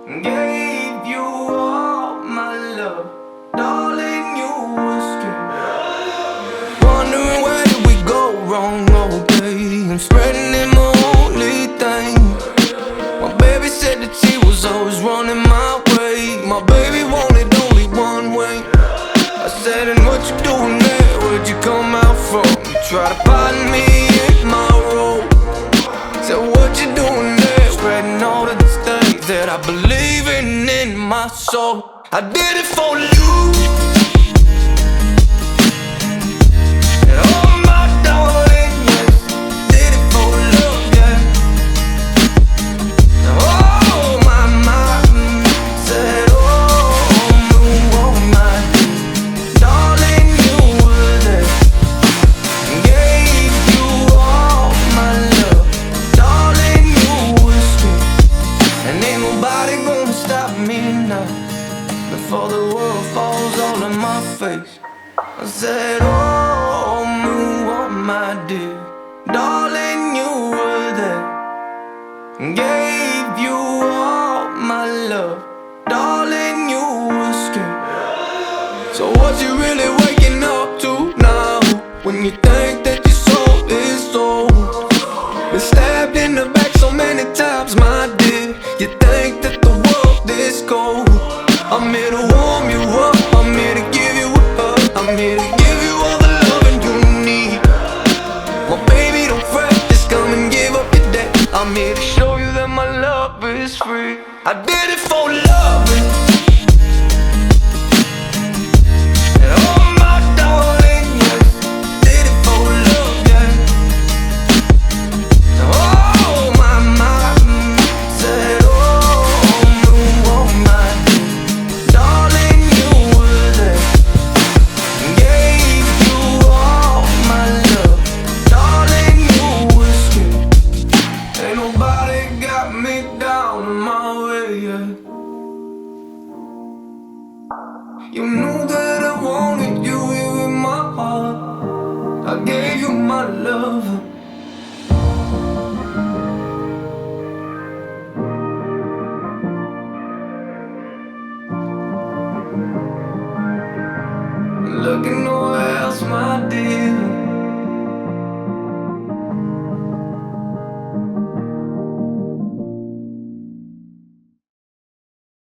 Gave you all my love, darling, you were scared. Wondering where did we go wrong, okay? I'm spreading it my only thing. My baby said that she was always running my way. My baby wanted only one way. I said, and what you doing there? Where'd you come out from? You try to pardon me in my role. Said, what you doing there? Spreading all of these things that I believe in my soul. I did it for you. And oh my darling, yes, did it for love, yeah. Oh my, said oh my, darling, you were there. Gave you all my love, darling, you were scared. And ain't nobody gonna stop me now, before the world falls all in my face. I said, oh my dear, darling, you were there. Gave you all my love, darling, you were scared. So what you really waking up to now, when you think that your soul is sold? Been stabbed in the back so many times, my dear. You think that the world is cold. I'm here to warm you up, I'm here to give you a hug, I'm here to give you all the loving you need. Well baby, don't fret, just come and give up your debt. I'm here to show you that my love is free. I did it for loving. And oh my darling, yes, did it for love, yeah. Oh my, said oh my, darling, you were there. Gave you all my love, darling, you were scared. Ain't nobody got me down in my way, yeah. You knew that I wanted you here in my heart. I gave you my love. Looking